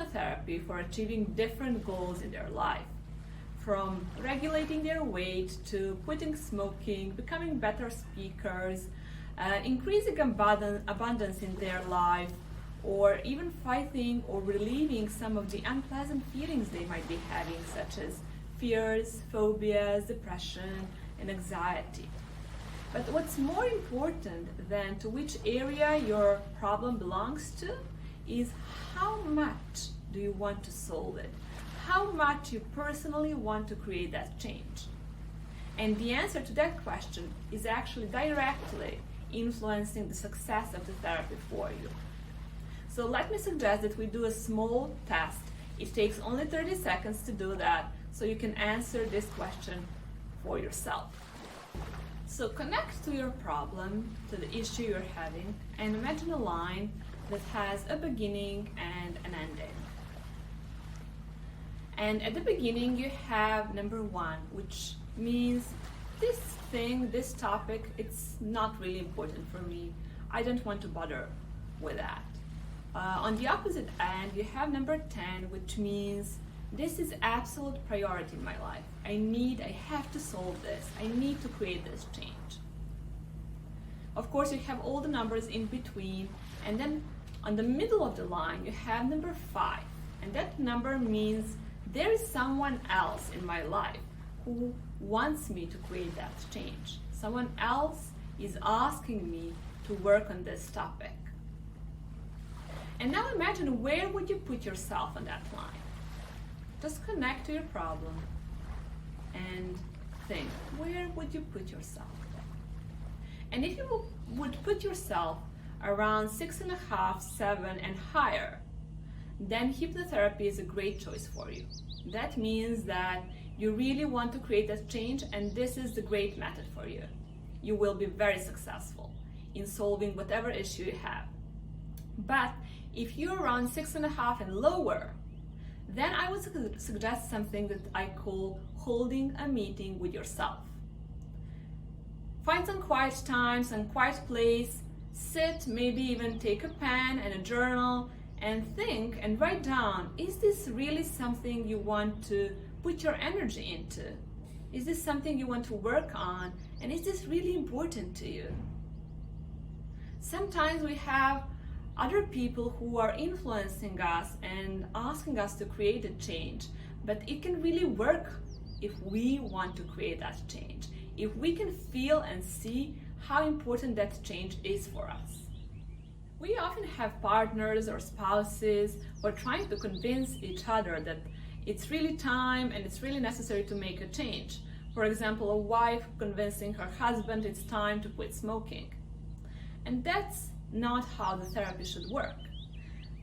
hypnotherapy for achieving different goals in their life, from regulating their weight to quitting smoking, becoming better speakers, increasing abundance in their life, or even fighting or relieving some of the unpleasant feelings they might be having, such as fears, phobias, depression, and anxiety. But what's more important than to which area your problem belongs to is how much do you want to solve it? How much you personally want to create that change? And the answer to that question is actually directly influencing the success of the therapy for you. So let me suggest that we do a small test. It takes only 30 seconds to do that, so you can answer this question for yourself. So connect to your problem, to the issue you're having, and imagine a line that has a beginning and an ending. And at the beginning you have number 1, which means this thing, this topic, it's not really important for me. I don't want to bother with that. On the opposite end, you have number 10, which means this is absolute priority in my life. I have to solve this. I need to create this change. Of course, you have all the numbers in between, and then on the middle of the line, you have number 5, and that number means there is someone else in my life who wants me to create that change. Someone else is asking me to work on this topic. And now imagine, where would you put yourself on that line? Just connect to your problem and think, where would you put yourself? And if you would put yourself around 6.5, 7 and higher, then hypnotherapy is a great choice for you. That means that you really want to create that change, and this is the great method for you. You will be very successful in solving whatever issue you have. But if you're around 6.5 and lower, then I would suggest something that I call holding a meeting with yourself. Find some quiet time, some quiet place, sit, maybe even take a pen and a journal and think and write down, is this really something you want to put your energy into? Is this something you want to work on? And is this really important to you? Sometimes we have other people who are influencing us and asking us to create a change, but it can really work if we want to create that change, if we can feel and see how important that change is for us. We often have partners or spouses who are trying to convince each other that it's really time and it's really necessary to make a change. For example, a wife convincing her husband it's time to quit smoking. And that's not how the therapy should work.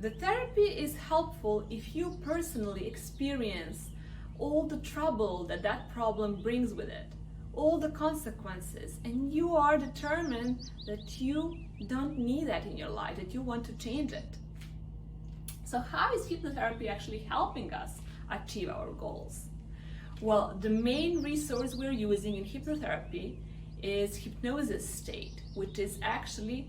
The therapy is helpful if you personally experience all the trouble that that problem brings with it, all the consequences, and you are determined that you don't need that in your life, that you want to change it. So how is hypnotherapy actually helping us achieve our goals? Well, the main resource we're using in hypnotherapy is hypnosis state, which is actually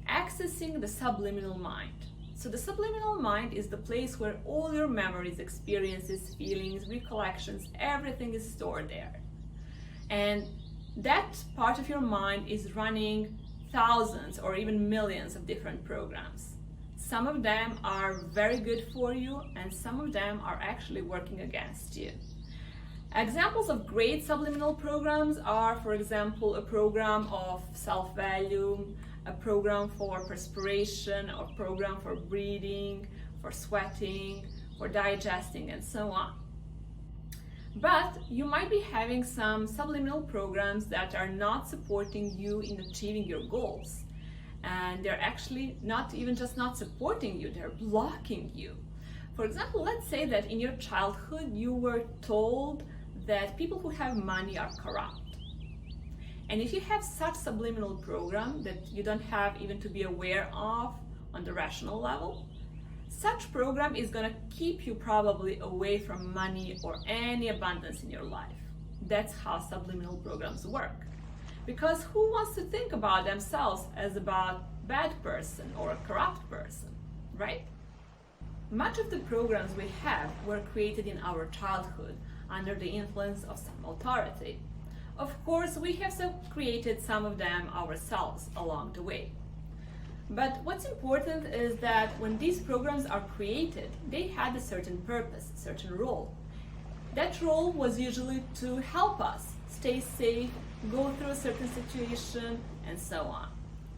accessing the subliminal mind. So the subliminal mind is the place where all your memories, experiences, feelings, recollections, everything is stored there. And that part of your mind is running thousands or even millions of different programs. Some of them are very good for you, and some of them are actually working against you. Examples of great subliminal programs are, for example, a program of self-value, a program for perspiration, a program for breathing, for sweating, for digesting, and so on. But you might be having some subliminal programs that are not supporting you in achieving your goals. And they're actually not even just not supporting you, they're blocking you. For example, let's say that in your childhood you were told that people who have money are corrupt. And if you have such subliminal program that you don't have even to be aware of on the rational level, such program is going to keep you probably away from money or any abundance in your life. That's how subliminal programs work. Because who wants to think about themselves as about a bad person or a corrupt person, right? Much of the programs we have were created in our childhood under the influence of some authority. Of course, we have created some of them ourselves along the way. But what's important is that when these programs are created, they had a certain purpose, a certain role. That role was usually to help us stay safe, go through a certain situation, and so on.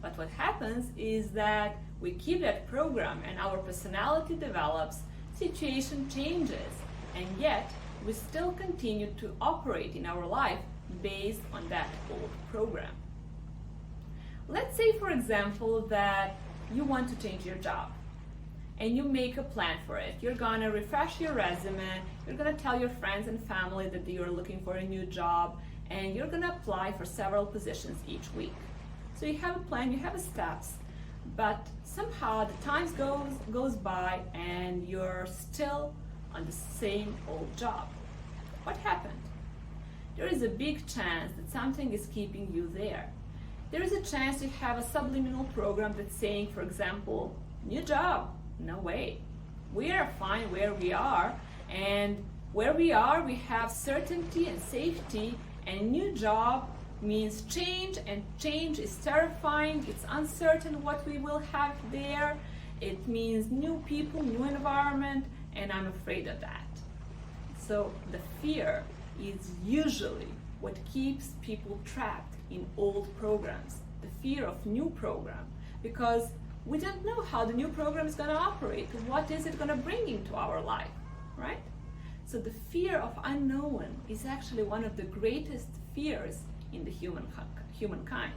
But what happens is that we keep that program and our personality develops, situation changes, and yet we still continue to operate in our life based on that old program. Let's say, for example, that you want to change your job and you make a plan for it. You're gonna refresh your resume, you're gonna tell your friends and family that you're looking for a new job, and you're gonna apply for several positions each week. So you have a plan, you have steps, but somehow the time goes by and you're still on the same old job. What happened? There is a big chance that something is keeping you there. There is a chance you have a subliminal program that's saying, for example, new job, no way. We are fine where we are, and where we are, we have certainty and safety, and new job means change, and change is terrifying. It's uncertain what we will have there. It means new people, new environment, and I'm afraid of that. So the fear is usually what keeps people trapped in old programs, the fear of new program, because we don't know how the new program is going to operate, what is it going to bring into our life, right? So the fear of unknown is actually one of the greatest fears in the humankind.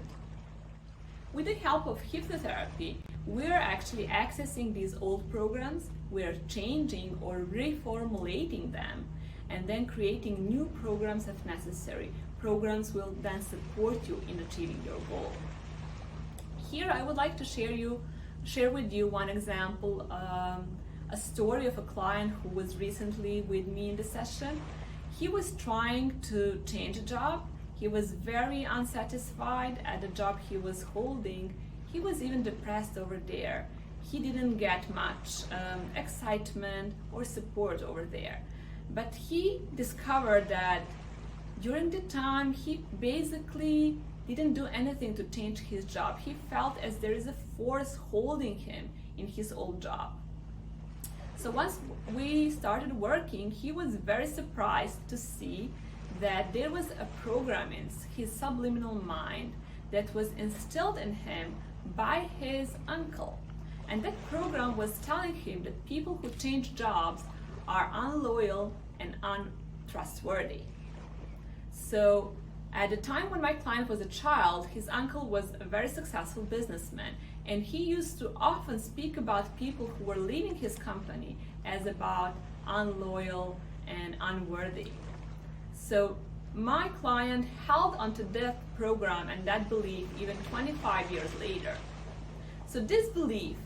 With the help of hypnotherapy, we're actually accessing these old programs, we're changing or reformulating them, and then creating new programs if necessary. Programs will then support you in achieving your goal. Here I would like to share with you one example, a story of a client who was recently with me in the session. He was trying to change a job. He was very unsatisfied at the job he was holding. He was even depressed over there. He didn't get much excitement or support over there. But he discovered that during the time he basically didn't do anything to change his job. He felt as there is a force holding him in his old job. So once we started working, he was very surprised to see that there was a program in his subliminal mind that was instilled in him by his uncle. And that program was telling him that people who change jobs are unloyal and untrustworthy. So at the time when my client was a child, his uncle was a very successful businessman, and he used to often speak about people who were leaving his company as about unloyal and unworthy. So my client held onto that program and that belief even 25 years later. So this belief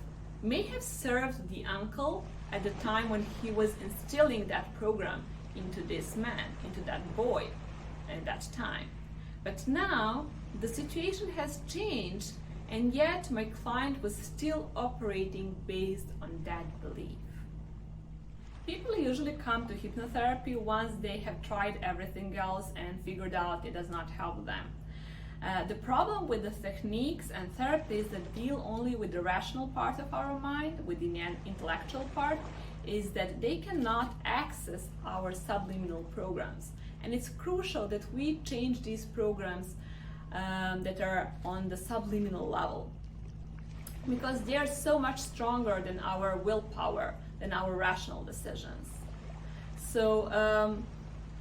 may have served the uncle at the time when he was instilling that program into this man, into that boy at that time. But now the situation has changed, and yet my client was still operating based on that belief. People usually come to hypnotherapy once they have tried everything else and figured out it does not help them. The problem with the techniques and therapies that deal only with the rational part of our mind, with the intellectual part, is that they cannot access our subliminal programs. And it's crucial that we change these programs that are on the subliminal level, because they are so much stronger than our willpower, than our rational decisions. So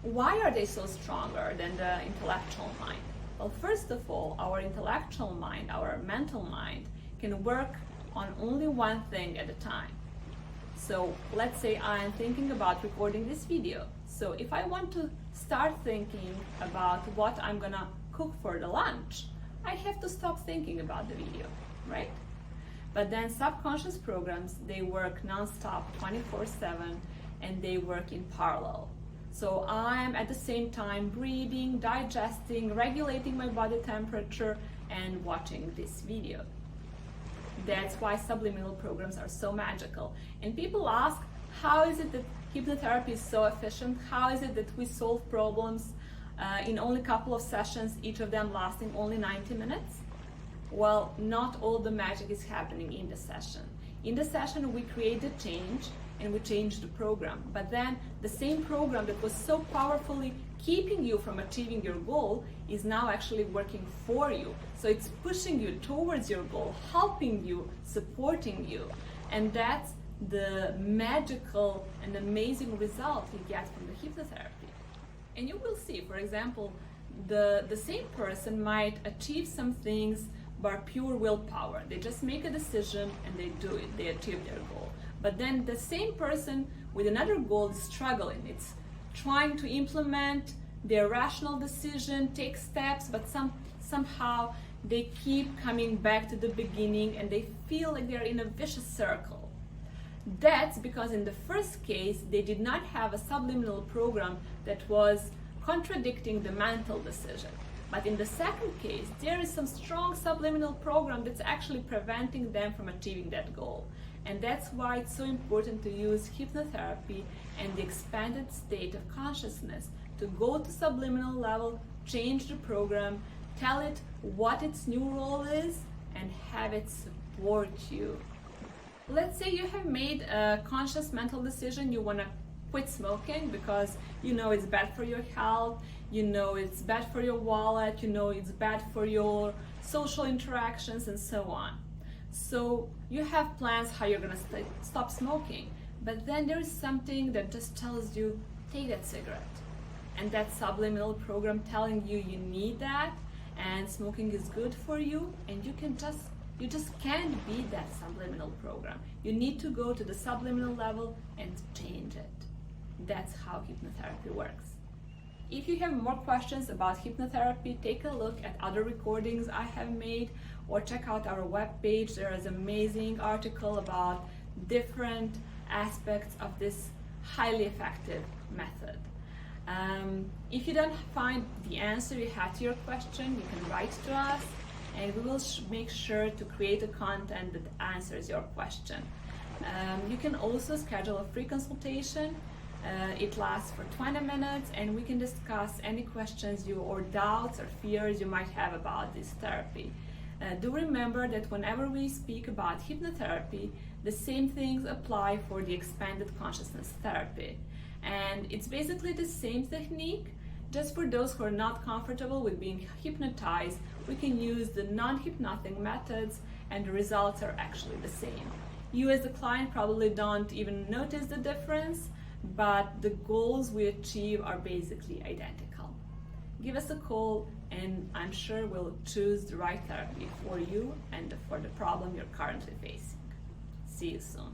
why are they so stronger than the intellectual mind? Well, first of all, our intellectual mind, our mental mind, can work on only one thing at a time. So let's say I am thinking about recording this video. So if I want to start thinking about what I'm gonna cook for the lunch, I have to stop thinking about the video, right? But then subconscious programs, they work non-stop 24/7, and they work in parallel. So I'm at the same time breathing, digesting, regulating my body temperature, and watching this video. That's why subliminal programs are so magical. And people ask, how is it that hypnotherapy is so efficient? How is it that we solve problems in only a couple of sessions, each of them lasting only 90 minutes? Well, not all the magic is happening in the session. In the session, we create the change and we change the program. But then the same program that was so powerfully keeping you from achieving your goal is now actually working for you. So it's pushing you towards your goal, helping you, supporting you. And that's the magical and amazing result you get from the hypnotherapy. And you will see, for example, the same person might achieve some things by pure willpower. They just make a decision and they do it, they achieve their goal. But then the same person with another goal is struggling. It's trying to implement their rational decision, take steps, but somehow they keep coming back to the beginning and they feel like they're in a vicious circle. That's because in the first case, they did not have a subliminal program that was contradicting the mental decision. But in the second case, there is some strong subliminal program that's actually preventing them from achieving that goal. And that's why it's so important to use hypnotherapy and the expanded state of consciousness to go to subliminal level, change the program, tell it what its new role is, and have it support you. Let's say you have made a conscious mental decision, you want to quit smoking because you know it's bad for your health, you know it's bad for your wallet, you know it's bad for your social interactions and so on. So you have plans how you're going to stop smoking, but then there is something that just tells you, take that cigarette. And that subliminal program telling you you need that and smoking is good for you, and you just can't beat that subliminal program. You need to go to the subliminal level and change it. That's how hypnotherapy works. If you have more questions about hypnotherapy, take a look at other recordings I have made or check out our webpage. There is an amazing article about different aspects of this highly effective method. If you don't find the answer you had to your question, you can write to us and we will make sure to create a content that answers your question. You can also schedule a free consultation. It lasts for 20 minutes and we can discuss any questions or doubts or fears you might have about this therapy. Do remember that whenever we speak about hypnotherapy, the same things apply for the expanded consciousness therapy. And it's basically the same technique, just for those who are not comfortable with being hypnotized, we can use the non-hypnotic methods and the results are actually the same. You as the client probably don't even notice the difference, but the goals we achieve are basically identical. Give us a call and I'm sure we'll choose the right therapy for you and for the problem you're currently facing. See you soon.